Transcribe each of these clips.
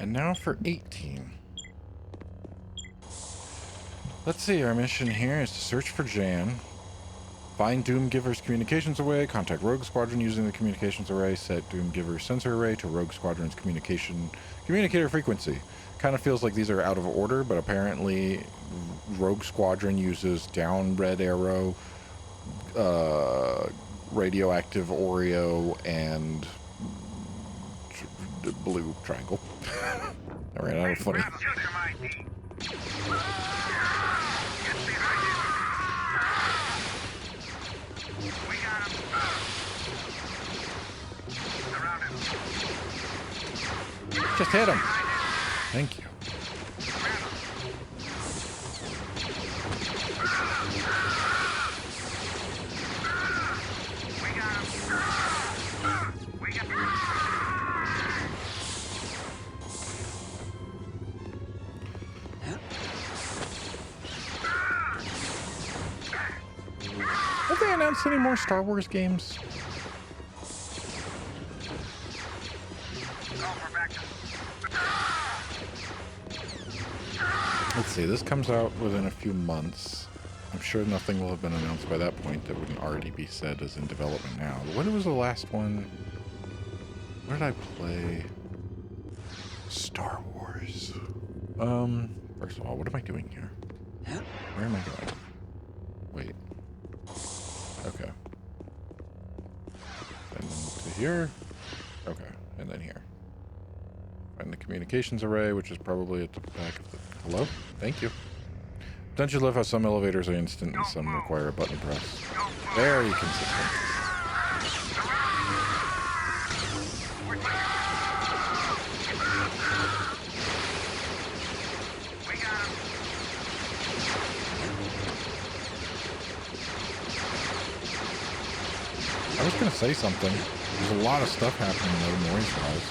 And now for 18. Let's see, our mission here is to search for Jan, find Doomgiver's communications array, contact Rogue Squadron using the communications array, set Doomgiver's sensor array to Rogue Squadron's communicator frequency. Kind of feels like these are out of order, but apparently Rogue Squadron uses down red arrow, radioactive Oreo, and blue triangle. I ran out of funny. Just hit him. Thank you. Have they announced any more Star Wars games? Let's see, this comes out within a few months. I'm sure nothing will have been announced by that point that wouldn't already be said as in development now. When was the last one? Where did I play? Star Wars. First of all, what am I doing here? Where am I going? Wait. Okay. And to here. Okay, and then here. Find the communications array, which is probably at the back of the... Hello? Thank you. Don't you love how some elevators are instant and some require a button press? Very consistent. I was going to say something. There's a lot of stuff happening though, noise-wise.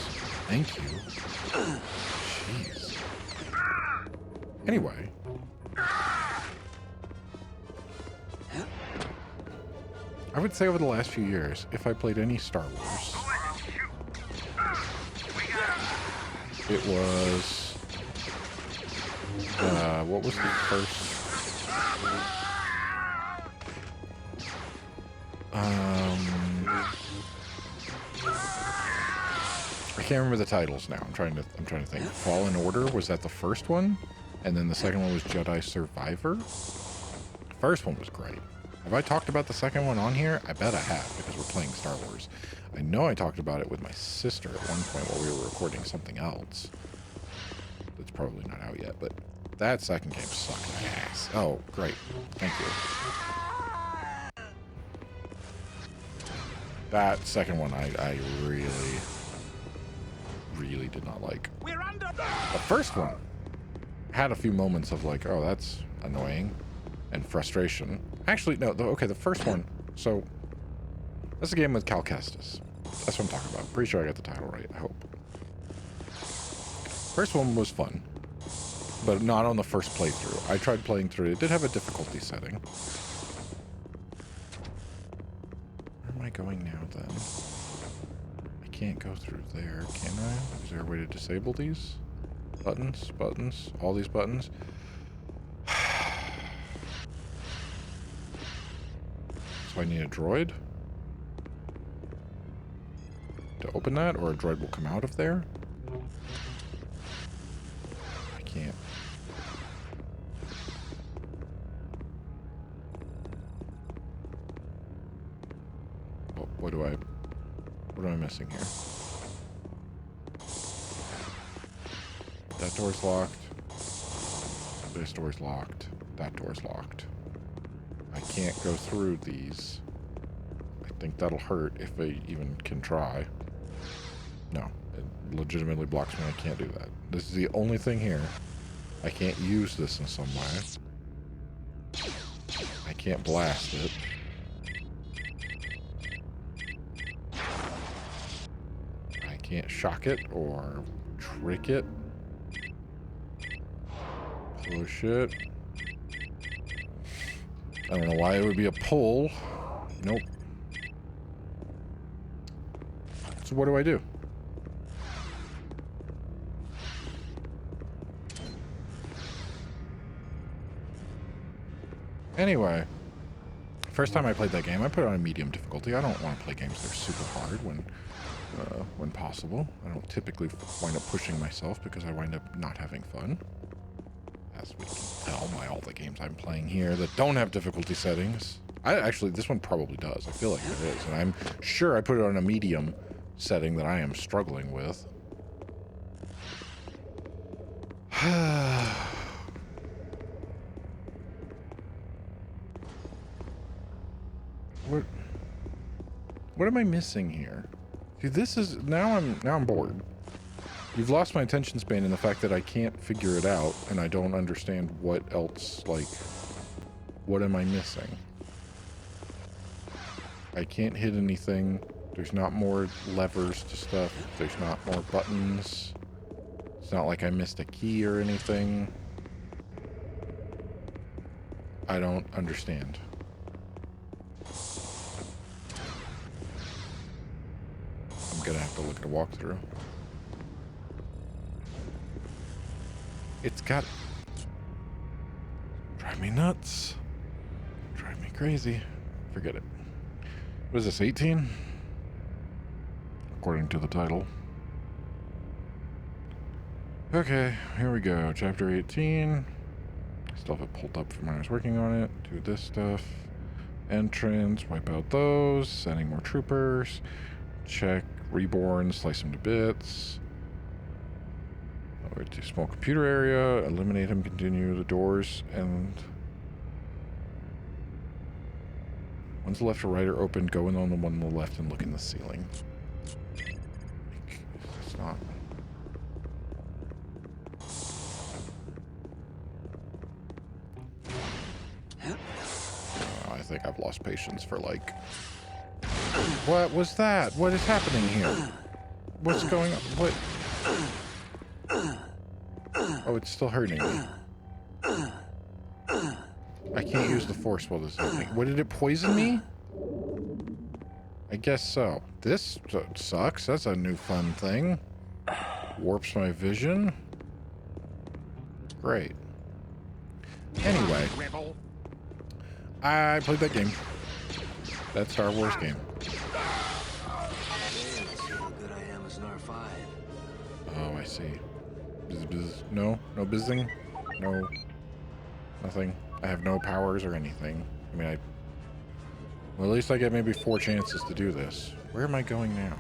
Thank you. Jeez. Anyway. I would say over the last few years, if I played any Star Wars, it was... what was the first... I can't remember the titles now. I'm trying to think. Fallen Order, was that the first one? And then the second one was Jedi Survivor. The first one was great. Have I talked about the second one on here? I bet I have, because we're playing Star Wars. I know I talked about it with my sister at one point while we were recording something else. That's probably not out yet, but that second game sucked ass. Oh, great. Thank you. That second one I really did not like. The first one had a few moments of like, oh, that's annoying, and frustration. Actually, no, okay, the first one, so that's a game with Cal Kestis. That's what I'm talking about. Pretty sure I got the title right, I hope. First one was fun, but not on the first playthrough. I tried playing through it. It did have a difficulty setting. Where am I going now, then? I can't go through there, can I? Is there a way to disable these? Buttons, all these buttons. So I need a droid to open that, or a droid will come out of there? I can't. Oh, what am I missing here? That door's locked. This door's locked. That door's locked. I can't go through these. I think that'll hurt if I even can try. No, it legitimately blocks me. I can't do that. This is the only thing here. I can't use this in some way. I can't blast it. I can't shock it or trick it. Push it. I don't know why it would be a pull. Nope. So what do I do? Anyway, first time I played that game, I put it on a medium difficulty. I don't want to play games that are super hard when possible. I don't typically wind up pushing myself because I wind up not having fun. As we can tell by all the games I'm playing here that don't have difficulty settings. Actually, this one probably does. I feel like it is. And I'm sure I put it on a medium setting that I am struggling with. What am I missing here? See, this is now I'm bored. You've lost my attention span in the fact that I can't figure it out and I don't understand what else, like, what am I missing? I can't hit anything. There's not more levers to stuff. There's not more buttons. It's not like I missed a key or anything. I don't understand. I'm gonna have to look at a walkthrough. It's got... Drive me nuts. Drive me crazy. Forget it. What is this, 18? According to the title. Okay, here we go. Chapter 18. Still have it pulled up from when I was working on it. Do this stuff. Entrance, wipe out those. Sending more troopers. Check Reborn, slice them to bits. Over to small computer area. Eliminate him, continue the doors, and... One's the left or right are open. Go in on the one on the left and look in the ceiling. It's not... I think I've lost patience for, like... What was that? What is happening here? What's going on? What? Oh, it's still hurting me. I can't use the force while this is happening. What, did it poison me? I guess so. This sucks. That's a new fun thing. Warps my vision. Great. Anyway. I played that game. That Star Wars game. Oh, I see. No bizzing? No. Nothing. I have no powers or anything. I mean, well, at least I get maybe 4 chances to do this. Where am I going now?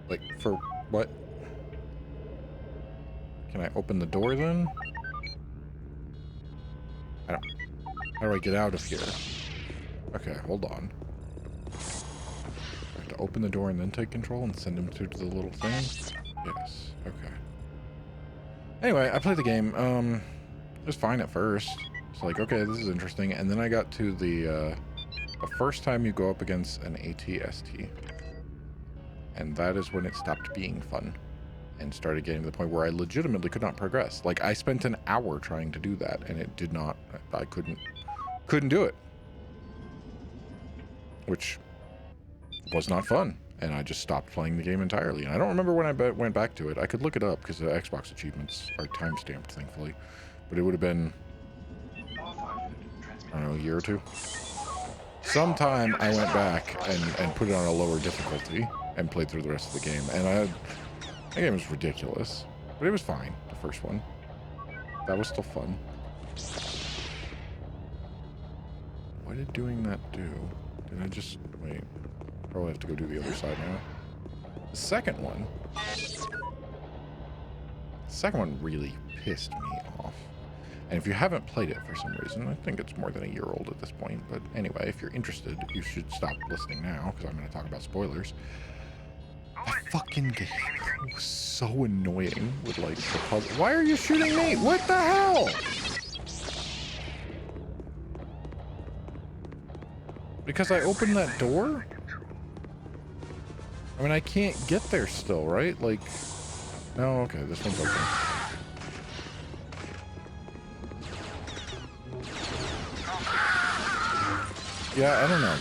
Like, for what? Can I open the door then? I don't... How do I get out of here? Okay, hold on. I have to open the door and then take control and send him through to the little thing? Yes, okay. Anyway, I played the game. It was fine at first. It's like, okay, this is interesting. And then I got to the first time you go up against an AT-ST. And that is when it stopped being fun. And started getting to the point where I legitimately could not progress. Like, I spent an hour trying to do that, and it did not... I couldn't do it. Which was not fun. And I just stopped playing the game entirely. And I don't remember when I went back to it. I could look it up, because the Xbox achievements are time-stamped, thankfully. But it would have been... I don't know, a year or two? Sometime I went back and put it on a lower difficulty and played through the rest of the game. And the game was ridiculous, but it was fine, the first one. That was still fun. What did doing that do? Did I just... Wait. Probably have to go do the other side now. The second one really pissed me off. And if you haven't played it for some reason, I think it's more than a year old at this point. But anyway, if you're interested, you should stop listening now, because I'm going to talk about spoilers. That fucking game was so annoying with, like, the puzzle. Why are you shooting me? What the hell? Because I opened that door? I mean, I can't get there still, right? Like, no, okay, this one's open. Yeah, I don't know.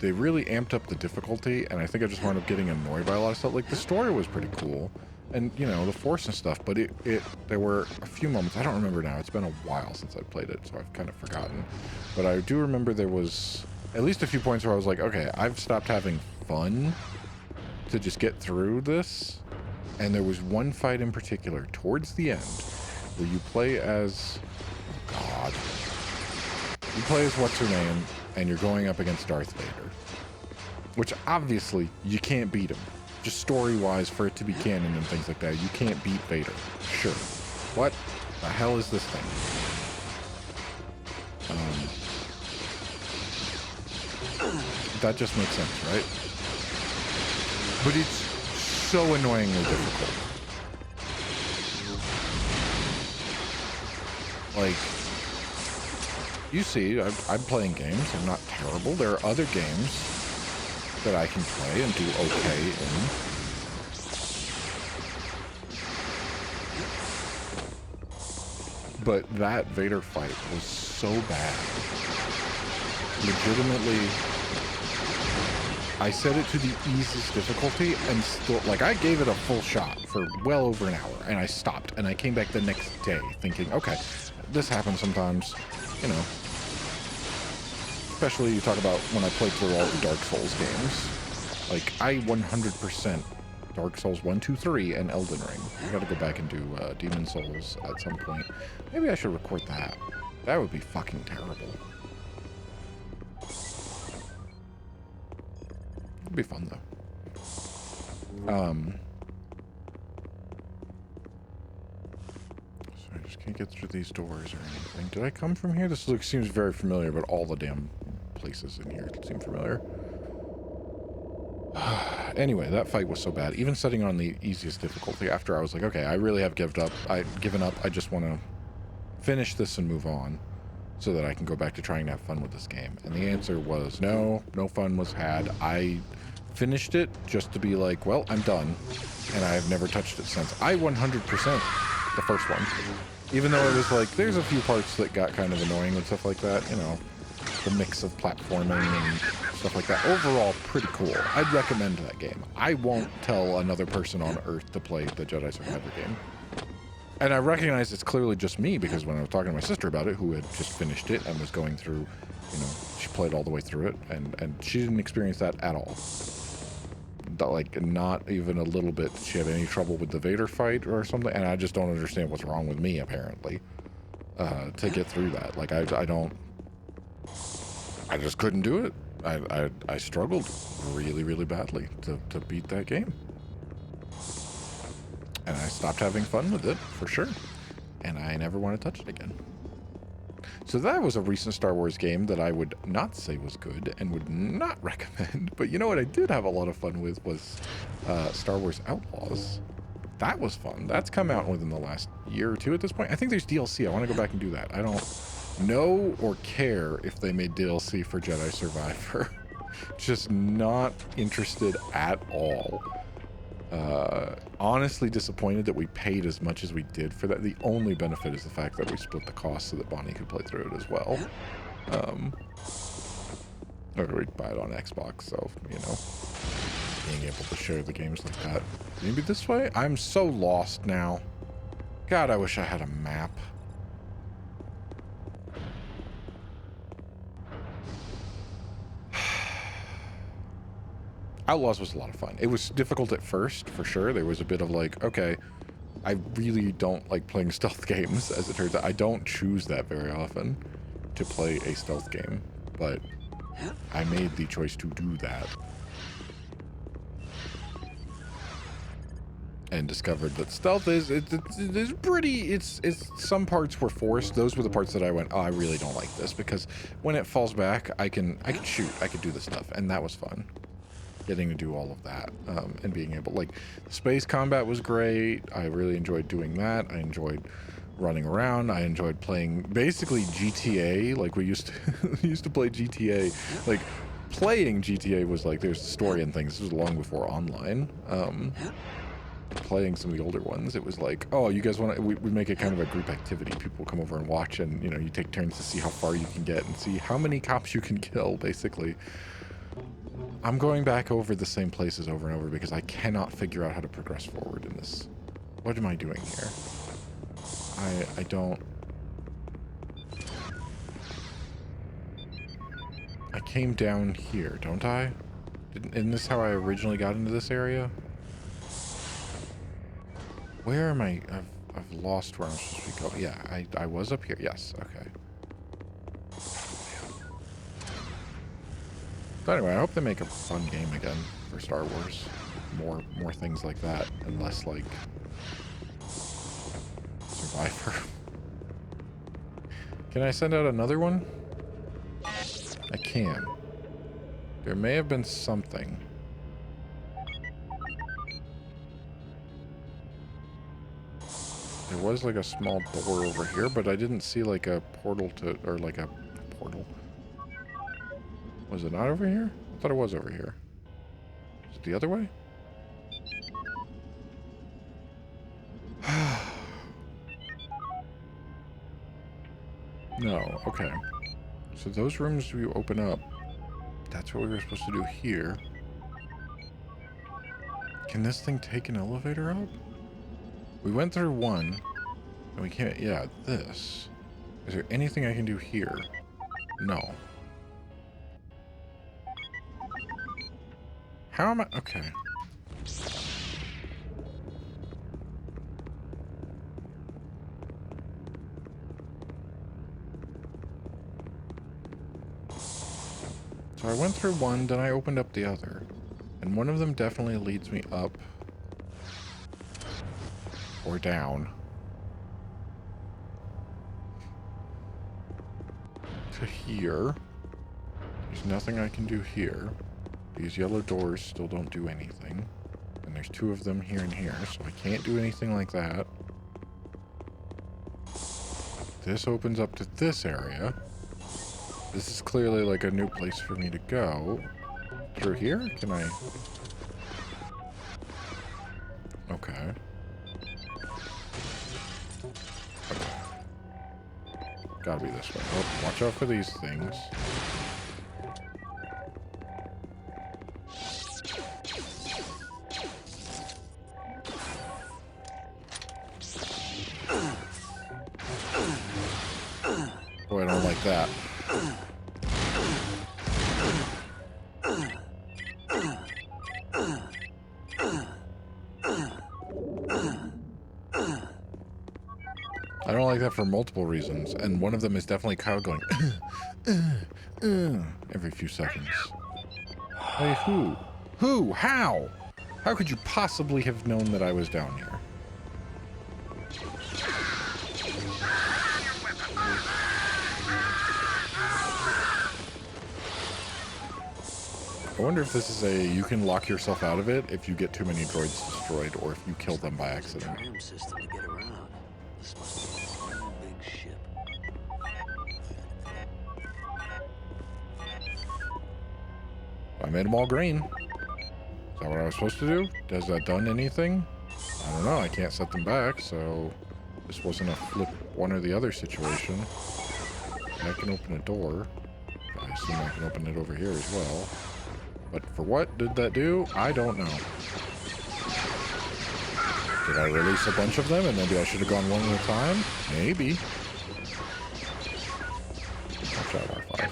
They really amped up the difficulty, and I think I just wound up getting annoyed by a lot of stuff. Like, the story was pretty cool. and you know, the Force and stuff, but there were a few moments, I don't remember now, it's been a while since I played it, so I've kind of forgotten, but I do remember there was at least a few points where I was like, okay, I've stopped having fun to just get through this. And there was one fight in particular towards the end where you play as, oh God, you play as what's her name, and you're going up against Darth Vader, which obviously you can't beat him. Just story-wise, for it to be canon and things like that, you can't beat Vader. Sure. What the hell is this thing? That just makes sense, right? But it's so annoyingly difficult. Like, you see, I'm playing games. I'm not terrible. There are other games that I can play and do okay in. But that Vader fight was so bad. Legitimately, I set it to the easiest difficulty and still, like, I gave it a full shot for well over an hour and I stopped and I came back the next day thinking, okay, this happens sometimes, you know. Especially you talk about when I played through all the Dark Souls games. Like, I 100% Dark Souls 1, 2, 3 and Elden Ring. I gotta go back and do Demon Souls at some point. Maybe I should record that. That would be fucking terrible. It'd be fun though. So I just can't get through these doors or anything. Did I come from here? This seems very familiar, but all the damn places in here seem familiar. Anyway, that fight was so bad. Even setting on the easiest difficulty, after I was like, okay, I really have given up. I just want to finish this and move on so that I can go back to trying to have fun with this game. And the answer was no fun was had. I finished it just to be like, well, I'm done. And I have never touched it since. I 100% the first one. Even though it was like, there's a few parts that got kind of annoying and stuff like that, you know, the mix of platforming and stuff like that. Overall, pretty cool. I'd recommend that game. I won't tell another person on Earth to play the Jedi Survivor game. And I recognize it's clearly just me, because when I was talking to my sister about it, who had just finished it and was going through, you know, she played all the way through it, and she didn't experience that at all. Like, not even a little bit. She had any trouble with the Vader fight or something, and I just don't understand what's wrong with me, apparently, to get through that. Like, I just couldn't do it. I struggled really, really badly to beat that game. And I stopped having fun with it, for sure. And I never want to touch it again. So that was a recent Star Wars game that I would not say was good and would not recommend. But you know what I did have a lot of fun with was Star Wars Outlaws. That was fun. That's come out within the last year or two at this point. I think there's DLC. I want to go back and do that. I don't know or care if they made DLC for Jedi Survivor. Just not interested at all. Honestly disappointed that we paid as much as we did for that. The only benefit is the fact that we split the cost so that Bonnie could play through it as well. Or we'd buy it on Xbox, so, you know, being able to share the games like that. Maybe this way? I'm so lost now. God, I wish I had a map. Outlaws was a lot of fun. It was difficult at first, for sure. There was a bit of like, okay, I really don't like playing stealth games, as it turns out. I don't choose that very often to play a stealth game, but I made the choice to do that. And discovered that stealth is pretty, it's some parts were forced. Those were the parts that I went, oh, I really don't like this, because when it falls back, I can shoot, I could do this stuff, and that was fun. Getting to do all of that, and being able, like, space combat was great. I really enjoyed doing that. I enjoyed running around. I enjoyed playing basically GTA. Like, we used to play GTA. Like, playing GTA was like, there's the story and things. This was long before online. Playing some of the older ones, it was like, oh, you guys want to, we make it kind of a group activity. People come over and watch, and, you know, you take turns to see how far you can get and see how many cops you can kill, basically. I'm going back over the same places over and over because I cannot figure out how to progress forward in this What am I doing here? I don't... I came down here, don't I? Isn't this how I originally got into this area? Where am I? I've lost where I'm supposed to go. Yeah, I was up here. Yes, okay. So anyway, I hope they make a fun game again for Star Wars. More things like that, and less like Survivor. Can I send out another one? I can. There may have been something. There was like a small door over here, but I didn't see like a portal to, or like a portal. Was it not over here? I thought it was over here. Is it the other way? No, okay. So those rooms we open up. That's what we were supposed to do here. Can this thing take an elevator up? We went through one. And we can't... Yeah, this. Is there anything I can do here? No. How am I... Okay. So I went through one, then I opened up the other. And one of them definitely leads me up. Or down. To here. There's nothing I can do here. These yellow doors still don't do anything. And there's two of them here and here, so I can't do anything like that. This opens up to this area. This is clearly like a new place for me to go. Through here? Can I... Okay. Gotta be this way. Oh, watch out for these things. Oh, I don't like that. I don't like that for multiple reasons, and one of them is definitely Kyle going every few seconds. Hey, who? Who? How? How could you possibly have known that I was down here? I wonder if this is a you can lock yourself out of it if you get too many droids destroyed, or if you kill them by accident. System to get around. This must be one big ship. I made them all green. Is that what I was supposed to do? Has that done anything? I don't know. I can't set them back, so this wasn't a flip one or the other situation. I can open a door. I assume I can open it over here as well. But for what did that do? I don't know. Did I release a bunch of them and maybe I should have gone one at a time? Maybe. Watch out, R5.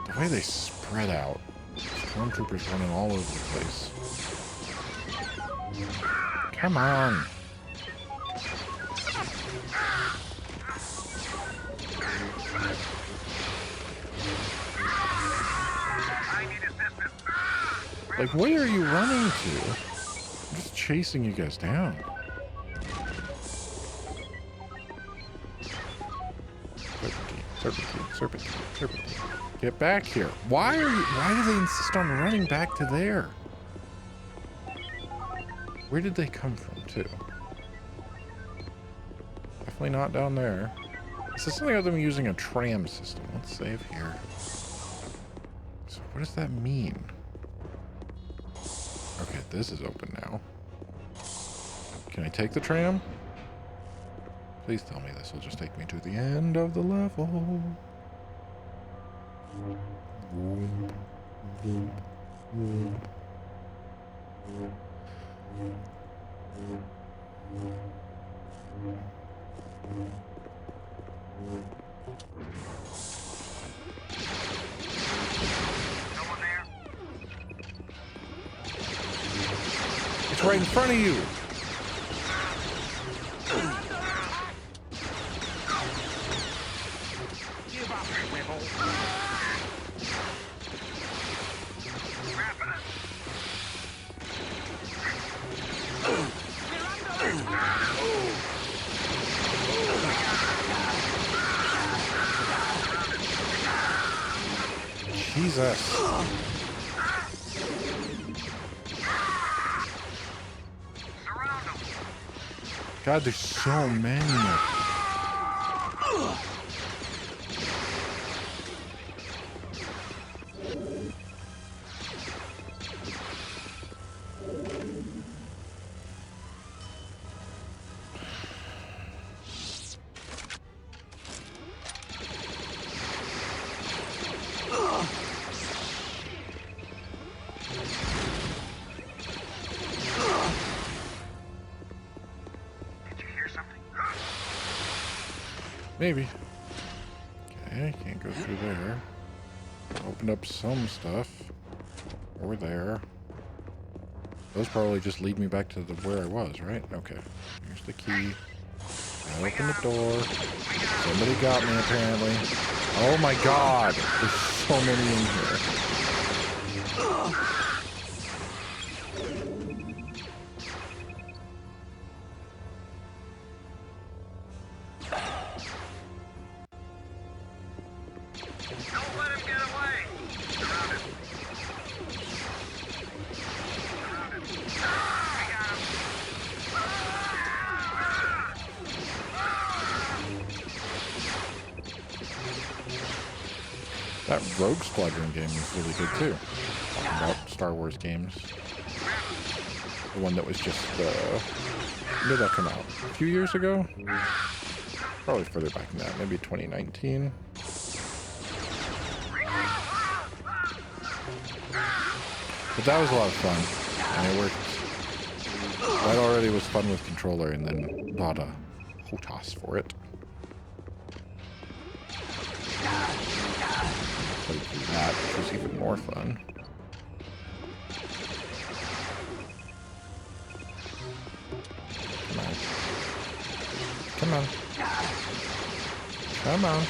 The way they spread out. Stormtroopers running all over the place. Come on. Like, where are you running to? I'm just chasing you guys down. Serpentine, serpentine, serpentine. Get back here. Why do they insist on running back to there? Where did they come from, too? Definitely not down there. This is something about them using a tram system. Let's save here. So what does that mean? Okay, this is open now. Can I take the tram? Please tell me this will just take me to the end of the level. It's right in front of you. Give up, Wibble. Jesus. God, there's so many of them. Maybe. Okay, can't go through there. Opened up some stuff. Over there. Those probably just lead me back to the where I was, right? Okay. Here's the key. I opened the door. Somebody got me, apparently. Oh my god! There's so many in here. Don't let him get away. Surround him. Surround him. We got him. That Rogue Squadron game was really good too. Talking about Star Wars games. The one that was just, when did that come out? A few years ago? Probably further back than that, maybe 2019. But that was a lot of fun, and it worked. That already was fun with controller, and then bought a HOTAS for it. Played through that, which was even more fun. Come on. Come on. Come on.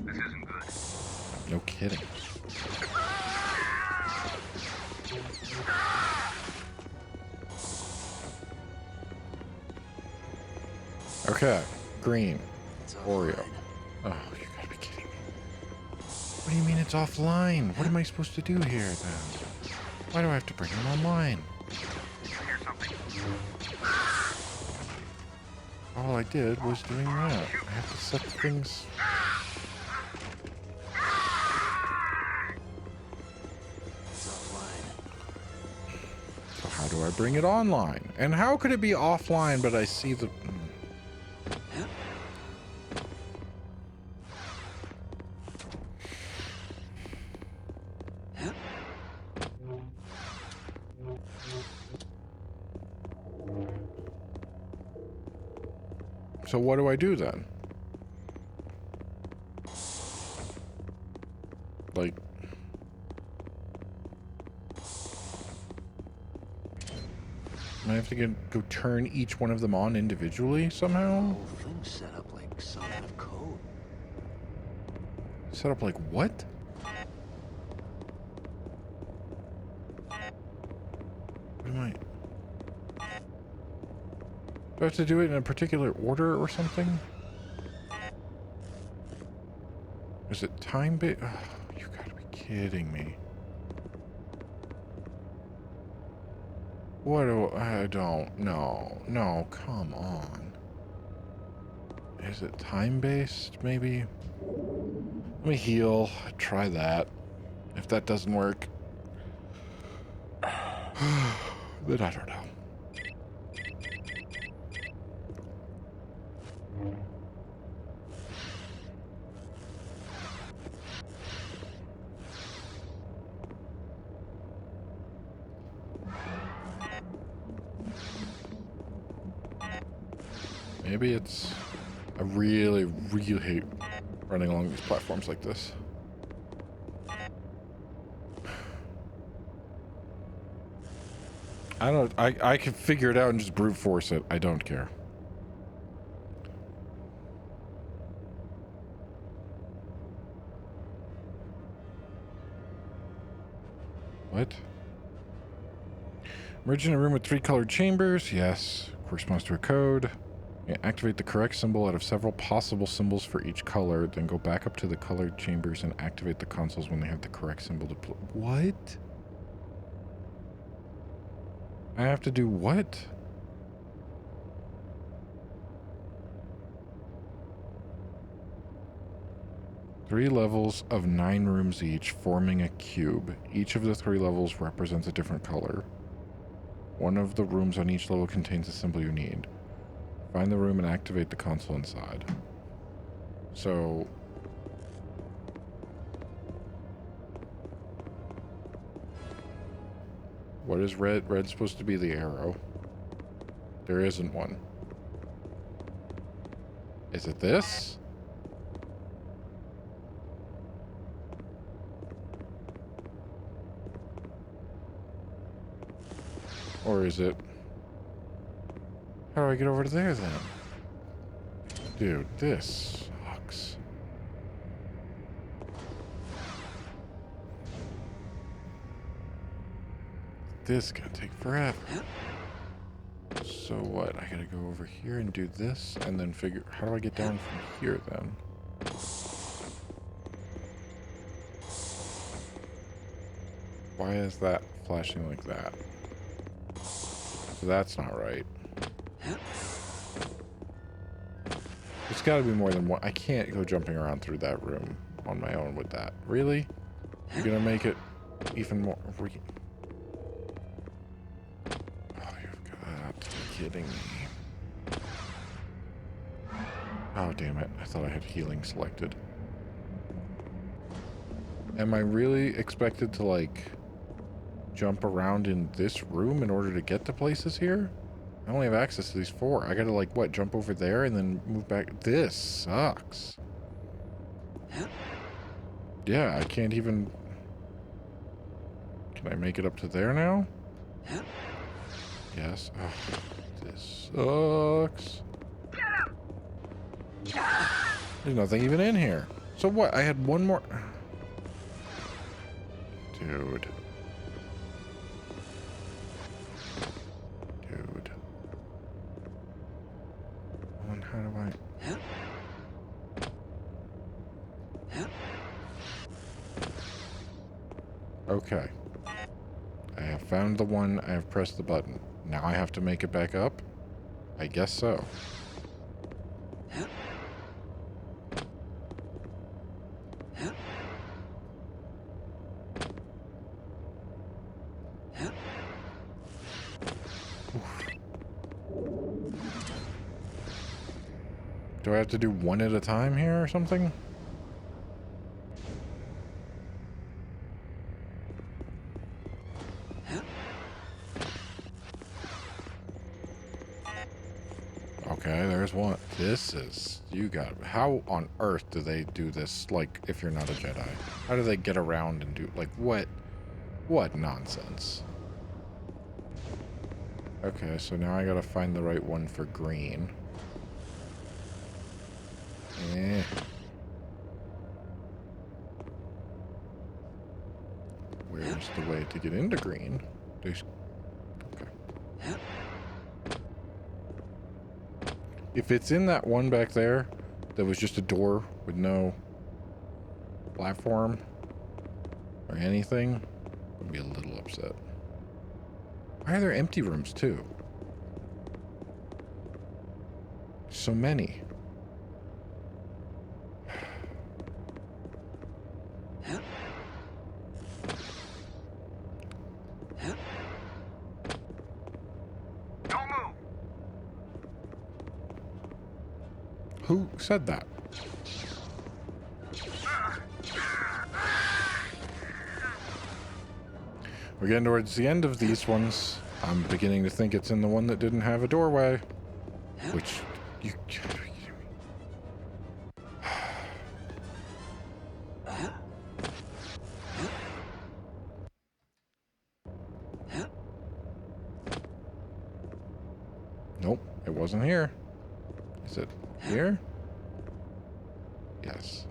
This isn't good. No kidding. Okay, green. Oreo. Oh, you gotta be kidding me. What do you mean it's offline? What am I supposed to do here then? Why do I have to bring them online? Did you hear something? All I did was doing that. I have to set things. It's offline. So how do I bring it online? And how could it be offline but I see the... So what do I do then? Like... I have to go turn each one of them on individually somehow? The whole thing's set up like some kind of code. Set up like what? What am I... Do I have to do it in a particular order or something? Is it time-based? Oh, you gotta be kidding me. What do I don't know. No, come on. Is it time-based, maybe? Let me heal. Try that. If that doesn't work, then I don't know. Maybe it's... I really, really hate running along these platforms like this. I don't... I can figure it out and just brute force it. I don't care. What? Merge in a room with 3 colored chambers. Yes. Corresponds to a code. Yeah, activate the correct symbol out of several possible symbols for each color. Then go back up to the colored chambers and activate the consoles when they have the correct symbol to play. What? I have to do what? Three levels of 9 rooms each, forming a cube. Each of the 3 levels represents a different color. One of the rooms on each level contains the symbol you need. Find the room and activate the console inside. So... what is red? Red's supposed to be the arrow. There isn't one. Is it this? Or is it... how do I get over to there then? Dude, this sucks. This is gonna take forever. So what? I gotta go over here and do this and then figure... how do I get down from here then? Why is that flashing like that? So that's not right. There's gotta be more than one. I can't go jumping around through that room on my own with that. Really? You're gonna make it even more... oh, you've got to be kidding me. Oh, damn it. I thought I had healing selected. Am I really expected to, like... jump around in this room in order to get to places here? I only have access to these 4. I gotta, like, what, jump over there and then move back? This sucks. Yeah, I can't even... can I make it up to there now? Yes. Oh, this sucks. There's nothing even in here. So what? I had one more... dude. How do I... okay. I have found the one. I have pressed the button. Now I have to make it back up? I guess so. Do I have to do one at a time here or something? Okay, there's one. This is... you got... how on earth do they do this, like, if you're not a Jedi? How do they get around and do... like, what? What nonsense? Okay, so now I gotta find the right one for green. Eh. Where's the way to get into green? There's... okay. If it's in that one back there, that was just a door with no platform or anything, I'd be a little upset. Why are there empty rooms too? So many. Who said that? We're getting towards the end of these ones. I'm beginning to think it's in the one that didn't have a doorway. Which You. Nope, it wasn't here. Is it here? Yes.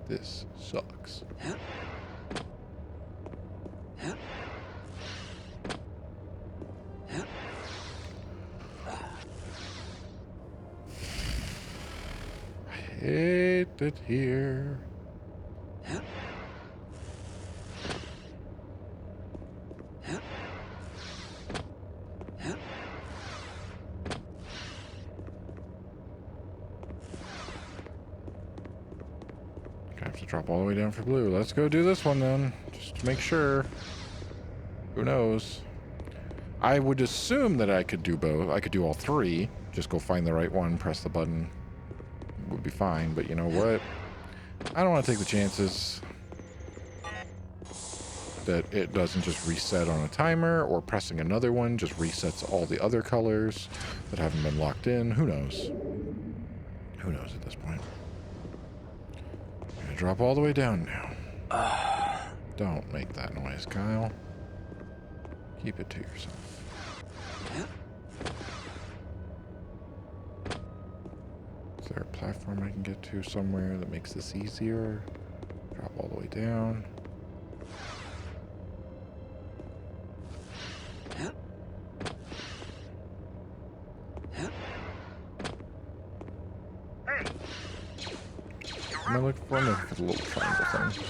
This sucks. I hate it here. I have to drop all the way down for blue. Let's go do this one then, just to make sure. Who knows? I would assume that I could do both. I could do all three. Just go find the right one, press the button. Would be fine, but you know what? I don't want to take the chances that it doesn't just reset on a timer, or pressing another one just resets all the other colors that haven't been locked in. Who knows? Who knows at this point? I'm gonna drop all the way down now. Don't make that noise, Kyle. Keep it to yourself. Is there a platform I can get to somewhere that makes this easier? Drop all the way down. Am I looking for? I'm looking for the little triangle thing.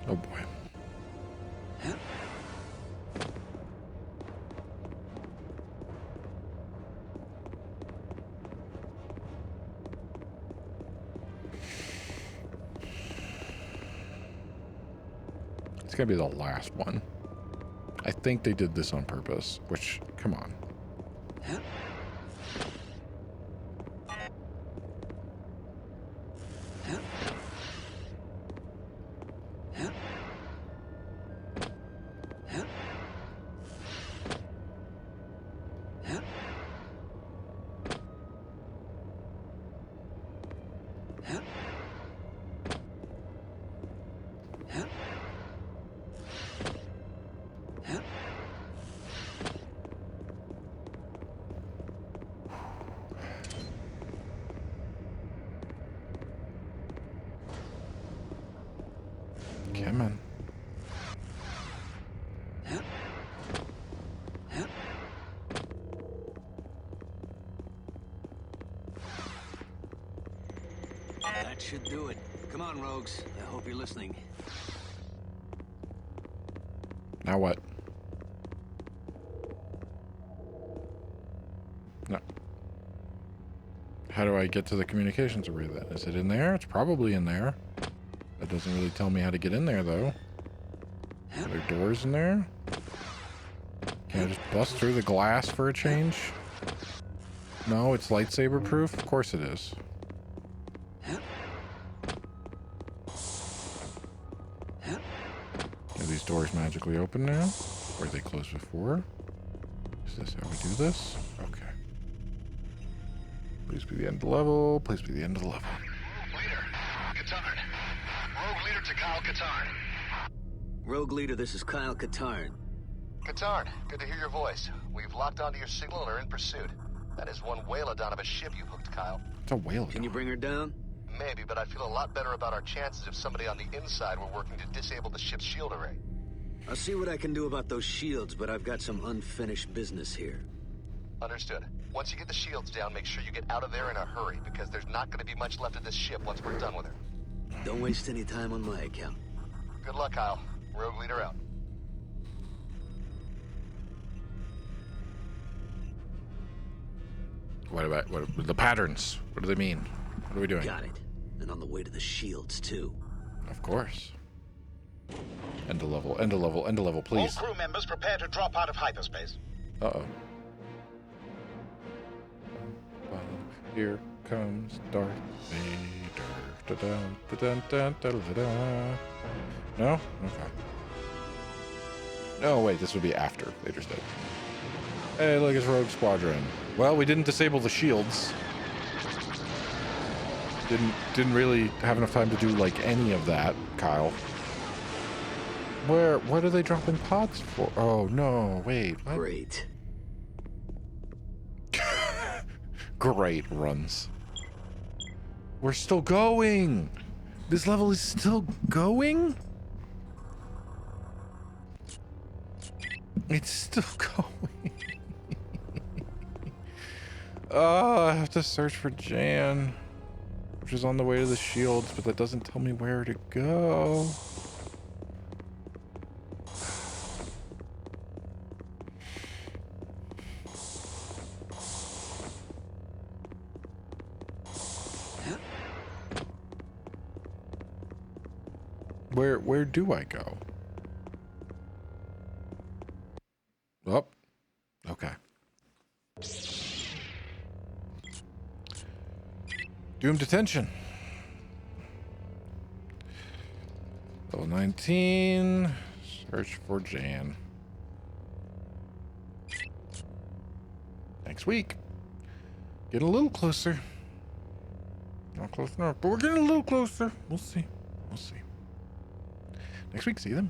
Oh boy. It's gonna be the last one. I think they did this on purpose, which, come on. Come on. That should do it. Come on, rogues. I hope you're listening. Now what? No. How do I get to the communications array then? Is it in there? It's probably in there. That doesn't really tell me how to get in there, though. Are there doors in there? Can I just bust through the glass for a change? No, it's lightsaber proof? Of course it is. Are these doors magically open now? Were they closed before? Is this how we do this? Okay. Please be the end of the level. Please be the end of the level. Rogue Leader, Katarn. Rogue Leader to Kyle Katarn. Rogue Leader, this is Kyle Katarn. Katarn, good to hear your voice. We've locked onto your signal and are in pursuit. That is one whalodon of a ship you hooked, Kyle. It's a whale. Can you bring her down? Maybe, but I'd feel a lot better about our chances if somebody on the inside were working to disable the ship's shield array. I'll see what I can do about those shields, but I've got some unfinished business here. Understood. Once you get the shields down, make sure you get out of there in a hurry, because there's not going to be much left of this ship once we're done with her. Don't waste any time on my account. Good luck, Kyle. Rogue Leader out. What about the patterns? What do they mean? What are we doing? Got it. And on the way to the shields, too. Of course. End of level, end of level, end of level, please. All crew members prepare to drop out of hyperspace. Uh-oh. Here, comes Darth Vader. Da-dun, da-dun, dun, da-da-da-da. No? Okay. No, wait, this would be after Vader's dead. Hey, look, it's Rogue Squadron. Well, we didn't disable the shields. Didn't really have enough time to do, like, any of that, Kyle. What are they dropping pods for? Oh, no, wait, what? Great. Great runs. We're still going! This level is still going? It's still going. Oh, I have to search for Jan, which is on the way to the shields, but that doesn't tell me where to go. Where do I go? Oh, okay. Doom detention. Level 19. Search for Jan. Next week. Getting a little closer. Not close enough, but we're getting a little closer. We'll see. We'll see. Next week, see them.